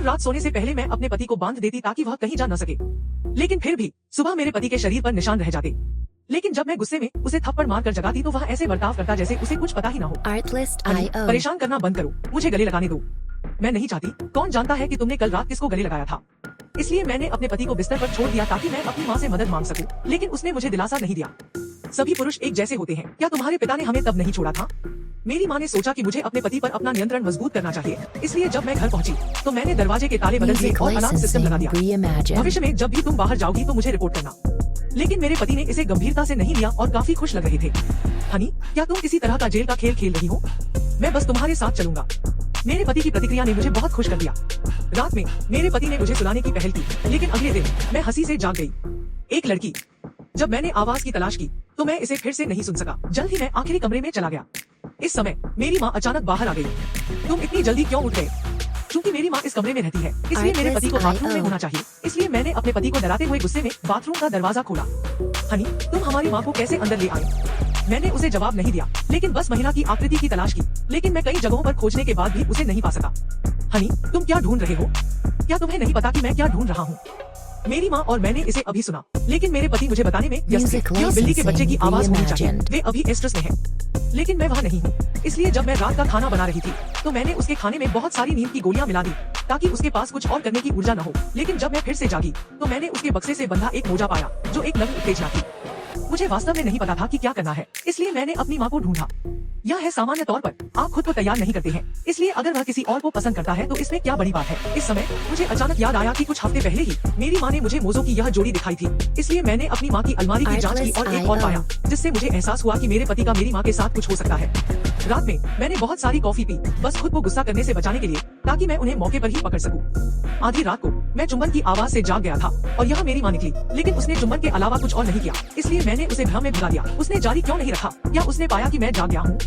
हर रात सोने से पहले मैं अपने पति को बांध देती ताकि वह कहीं जा न सके, लेकिन फिर भी सुबह मेरे पति के शरीर पर निशान रह जाते। लेकिन जब मैं गुस्से में उसे थप्पड़ मार कर जगाती तो वह ऐसे बर्ताव करता जैसे उसे कुछ पता ही ना हो। परेशान करना बंद करो, मुझे गले लगाने दो। मैं नहीं चाहती, कौन जानता है कि तुमने कल रात किसको गले लगाया था। इसलिए मैंने अपने पति को बिस्तर पर छोड़ दिया ताकि मैं अपनी माँ से मदद मांग सकूं, लेकिन उसने मुझे दिलासा नहीं दिया। सभी पुरुष एक जैसे होते हैं, क्या तुम्हारे पिता ने हमें तब नहीं छोड़ा था? मेरी माँ ने सोचा कि मुझे अपने पति पर अपना नियंत्रण मजबूत करना चाहिए, इसलिए जब मैं घर पहुंची तो मैंने दरवाजे के ताले बदल दिए और अलार्म सिस्टम लगा दिया। भविष्य में जब भी तुम बाहर जाओगी तो मुझे रिपोर्ट करना। लेकिन मेरे पति ने इसे गंभीरता से नहीं लिया और काफी खुश लग रहे थे। हनी, क्या तुम किसी तरह का जेल का खेल खेल रही हो? मैं बस तुम्हारे साथ चलूंगा। मेरे पति की प्रतिक्रिया ने मुझे बहुत खुश कर दिया। रात में मेरे पति ने मुझे सुलाने की पहल की, लेकिन अगले दिन मैं हंसी से जाग गई। एक लड़की। जब मैंने आवाज की तलाश की तो मैं इसे फिर से नहीं सुन सका। जल्द ही मैं आखिरी कमरे में चला गया। इस समय मेरी माँ अचानक बाहर आ गई। तुम इतनी जल्दी क्यों उठ गए? क्योंकि मेरी माँ इस कमरे में रहती है, इसलिए मेरे पति को बाथरूम में होना चाहिए। इसलिए मैंने अपने पति को डराते हुए गुस्से में बाथरूम का दरवाजा खोला। हनी, तुम हमारी माँ को कैसे अंदर ले आए? मैंने उसे जवाब नहीं दिया, लेकिन बस महिला की आकृति की तलाश की, लेकिन मैं कई जगहों पर खोजने के बाद भी उसे नहीं पा सका। हनी, तुम क्या ढूंढ रहे हो? क्या तुम्हें नहीं पता कि मैं क्या ढूंढ रहा हूँ? मेरी माँ और मैंने इसे अभी सुना, लेकिन मेरे पति मुझे बताने में व्यस्त थे। यह बिल्ली के बच्चे की आवाज होनी चाहिए, वे अभी एस्ट्रस में हैं। लेकिन मैं वहाँ नहीं हूँ। इसलिए जब मैं रात का खाना बना रही थी तो मैंने उसके खाने में बहुत सारी नींद की गोलियां मिला दी ताकि उसके पास कुछ और करने की ऊर्जा न हो। लेकिन जब मैं फिर से जागी तो मैंने उसके बक्से से बंधा एक मोजा पाया जो एक लघु उत्तेजना थी। मुझे वास्तव में नहीं पता था कि क्या करना है, इसलिए मैंने अपनी माँ को ढूंढा। यह है, सामान्य तौर पर आप खुद को तैयार नहीं करते हैं, इसलिए अगर वह किसी और को पसंद करता है तो इसमें क्या बड़ी बात है। इस समय मुझे अचानक याद आया कि कुछ हफ्ते पहले ही मेरी माँ ने मुझे मोजों की यह जोड़ी दिखाई थी। इसलिए मैंने अपनी माँ की अलमारी की जांच की और एक और पाया, जिससे मुझे एहसास हुआ कि मेरे पति का मेरी माँ के साथ कुछ हो सकता है। रात में मैंने बहुत सारी कॉफी पी, बस खुद को गुस्सा करने से बचाने के लिए, ताकि मैं उन्हें मौके पर ही पकड़ सकूं। आधी रात को मैं चुंबन की आवाज से जाग गया था और यह मेरी माँ निकली, लेकिन उसने चुंबन के अलावा कुछ और नहीं किया, इसलिए मैंने उसे भ्रम में भगा दिया। उसने जारी क्यों नहीं रखा? या उसने पाया कि मैं जाग गया हूँ?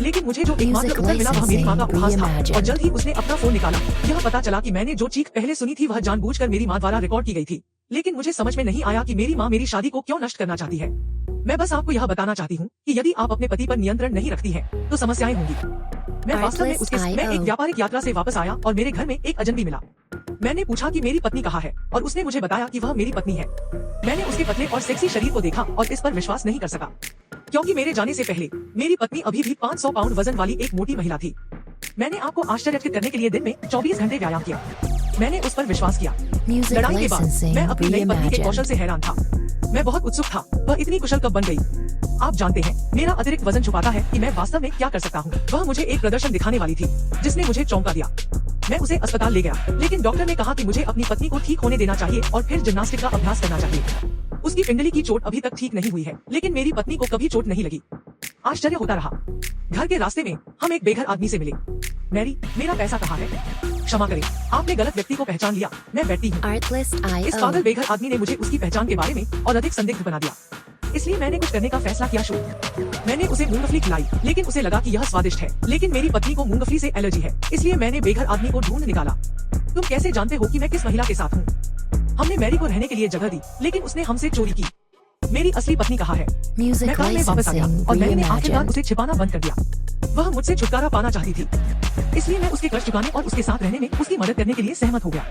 लेकिन मुझे जो एकमात्र उत्तर मिला वह मेरी माँ का उपहास था, और जल्द ही उसने अपना फोन निकाला। यह पता चला कि मैंने जो चीख पहले सुनी थी वह जानबूझकर मेरी माँ द्वारा रिकॉर्ड की गई थी। लेकिन मुझे समझ में नहीं आया कि मेरी माँ मेरी शादी को क्यों नष्ट करना चाहती है। मैं बस आपको यह बताना चाहती हूँ कि यदि आप अपने पति पर नियंत्रण नहीं रखती हैं, तो समस्याएं होंगी। मैं वास्तव में मैं एक व्यापारिक यात्रा से वापस आया और मेरे घर में एक अजनबी मिला। मैंने पूछा कि मेरी पत्नी कहाँ है, और उसने मुझे बताया कि वह मेरी पत्नी है। मैंने उसके पतले और सेक्सी शरीर को देखा और इस पर विश्वास नहीं कर सका, क्योंकि मेरे जाने से पहले मेरी पत्नी अभी भी 500 पाउंड वजन वाली एक मोटी महिला थी। मैंने आपको आश्चर्यचकित करने के लिए दिन में 24 घंटे व्यायाम किया। मैंने उस पर विश्वास किया। लड़ाई के बाद मैं अपनी नई पत्नी के कौशल से हैरान था। मैं बहुत उत्सुक था, वह इतनी कुशल कब बन गई। आप जानते हैं, मेरा अतिरिक्त वजन छुपाता है कि मैं वास्तव में क्या कर सकता हूँ। वह मुझे एक प्रदर्शन दिखाने वाली थी जिसने मुझे चौंका दिया। मैं उसे अस्पताल ले गया, लेकिन डॉक्टर ने कहा कि मुझे अपनी पत्नी को ठीक होने देना चाहिए और फिर जिम्नास्टिक का अभ्यास करना चाहिए। उसकी पिंडली की चोट अभी तक ठीक नहीं हुई है, लेकिन मेरी पत्नी को कभी चोट नहीं लगी। आश्चर्य होता रहा। घर के रास्ते में हम एक बेघर आदमी से मिले। मैरी, मेरा पैसा कहाँ है? क्षमा करें, आपने गलत व्यक्ति को पहचान लिया। मैं बैठी हूँ। इस पागल बेघर आदमी ने मुझे उसकी पहचान के बारे में और अधिक संदिग्ध बना दिया, इसलिए मैंने कुछ करने का फैसला किया। मैंने उसे मूंगफली खिलाई, लेकिन उसे लगा कि यह स्वादिष्ट है, लेकिन मेरी पत्नी को मूंगफली से एलर्जी है, इसलिए मैंने बेघर आदमी को ढूंढ निकाला। तुम कैसे जानते हो कि मैं किस महिला के साथ हूँ? हमने मैरी को रहने के लिए जगह दी, लेकिन उसने हमसे चोरी की। मेरी असली पत्नी कहाँ है? मैं कार में वापस आ गया और मैंने आखिरकार उसे छिपाना बंद कर दिया। वह मुझसे छुटकारा पाना चाहती थी, इसलिए मैं उसके कर्ज चुकाने और उसके साथ रहने में उसकी मदद करने के लिए सहमत हो गया।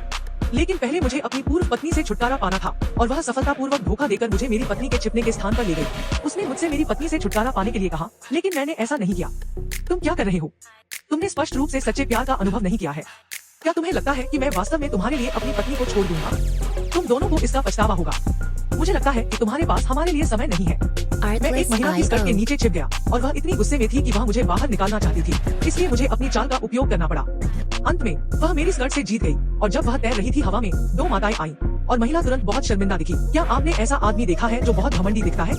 लेकिन पहले मुझे अपनी पूर्व पत्नी से छुटकारा पाना था, और वह सफलतापूर्वक धोखा देकर मुझे मेरी पत्नी के छिपने के स्थान पर ले गई। उसने मुझसे मेरी पत्नी से छुटकारा पाने के लिए कहा, लेकिन मैंने ऐसा नहीं किया। तुम क्या कर रहे हो? तुमने स्पष्ट रूप से सच्चे प्यार का अनुभव नहीं किया है। क्या तुम्हें लगता है कि मैं वास्तव में तुम्हारे लिए अपनी पत्नी को छोड़ दूंगा? तुम दोनों को इसका पछतावा होगा। मुझे लगता है कि तुम्हारे पास हमारे लिए समय नहीं है। मैं एक महिला की स्कर्ट के नीचे छिप गया और वह इतनी गुस्से में थी कि वह मुझे बाहर निकालना चाहती थी, इसलिए मुझे अपनी चाल का उपयोग करना पड़ा। अंत में वह मेरी स्कर्ट से जीत गई और जब वह तैर रही थी हवा में, दो माताएं आईं और महिला तुरंत बहुत शर्मिंदा दिखी। क्या आपने ऐसा आदमी देखा है जो बहुत घमंडी दिखता है?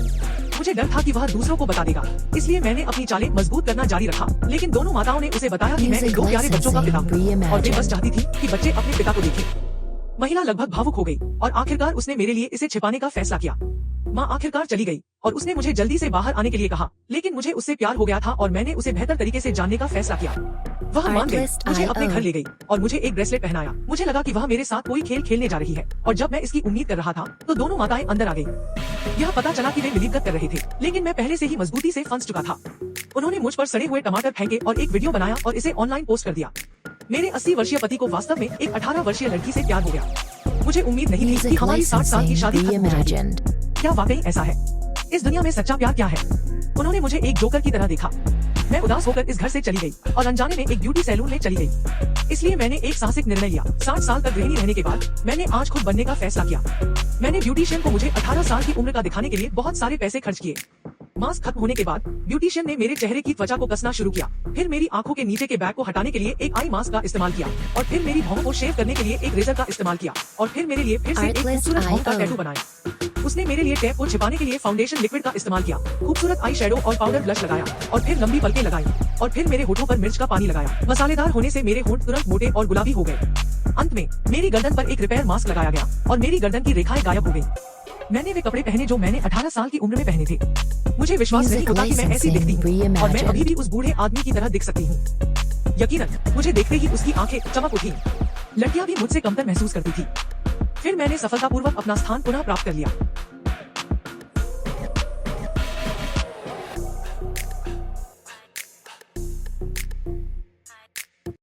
मुझे डर था कि वह दूसरों को बता देगा, इसलिए मैंने अपनी चालें मजबूत करना जारी रखा। लेकिन दोनों माताओं ने उसे बताया कि मैं इन दो प्यारे बच्चों का पिता हूँ और वे बस चाहती थी कि बच्चे अपने पिता को देखें। महिला लगभग भावुक हो गई और आखिरकार उसने मेरे लिए इसे छिपाने का फैसला किया। माँ आखिरकार चली गई और उसने मुझे जल्दी से बाहर आने के लिए कहा, लेकिन मुझे उससे प्यार हो गया था और मैंने उसे बेहतर तरीके से जानने का फैसला किया। वह मान गई, मुझे अपने घर ले गई और मुझे एक ब्रेसलेट पहनाया। मुझे लगा कि वह मेरे साथ कोई खेल खेलने जा रही है, और जब मैं इसकी उम्मीद कर रहा था तो दोनों माताएं अंदर आ गई। यह पता चला कि वे मिलीभगत कर रहे थे, लेकिन मैं पहले से ही मजबूती से फंस चुका था। उन्होंने मुझ पर सड़े हुए टमाटर फेंके और एक वीडियो बनाया और इसे ऑनलाइन पोस्ट कर दिया। मेरे 80 वर्षीय पति को वास्तव में एक 18 वर्षीय लड़की से प्यार हो गया। मुझे उम्मीद नहीं थी कि हमारी 60 साल की शादी खत्म हो जाएगी। क्या वाकई ऐसा है? इस दुनिया में सच्चा प्यार क्या है? उन्होंने मुझे एक जोकर की तरह देखा। मैं उदास होकर इस घर से चली गई और अनजाने में एक ब्यूटी सैलून में चली गई। इसलिए मैंने एक साहसिक निर्णय लिया। 60 साल तक गृहिणी रहने के बाद मैंने आज खुद बनने का फैसला किया। मैंने ब्यूटिशियन को मुझे 18 साल की उम्र का दिखाने के लिए बहुत सारे पैसे खर्च किए। मास्क खत्म होने के बाद ब्यूटिशियन ने मेरे चेहरे की त्वचा को कसना शुरू किया। फिर मेरी आंखों के नीचे के बैग को हटाने के लिए एक आई मास्क का इस्तेमाल किया और फिर मेरी भौं को शेव करने के लिए एक रेजर का इस्तेमाल किया और फिर मेरे लिए फिर से एक खूबसूरत भौं का टैटू बनाया। उसने मेरे लिए टैप को छिपाने के लिए फाउंडेशन लिक्विड का इस्तेमाल किया, खूबसूरत आई शेडो और पाउडर ब्लश लगाया और फिर लंबी पलकें लगाई और फिर मेरे होठों पर मिर्च का पानी लगाया। मसालेदार होने से मेरे होंठ तुरंत मोटे और गुलाबी हो गए। अंत में मेरी गर्दन पर एक रिपेयर मास्क लगाया गया और मेरी गर्दन की रेखाएं गायब हो गई। मैंने वे कपड़े पहने जो मैंने 18 साल की उम्र में पहने थे। मुझे विश्वास नहीं होता कि मैं ऐसी दिखती हूँ और मैं अभी भी उस बूढ़े आदमी की तरह दिख सकती हूँ। यकीनन मुझे देखते ही उसकी आंखें चमक उठी। लड़कियां भी मुझसे कमतर महसूस करती थी। फिर मैंने सफलतापूर्वक अपना स्थान पुनः प्राप्त कर लिया।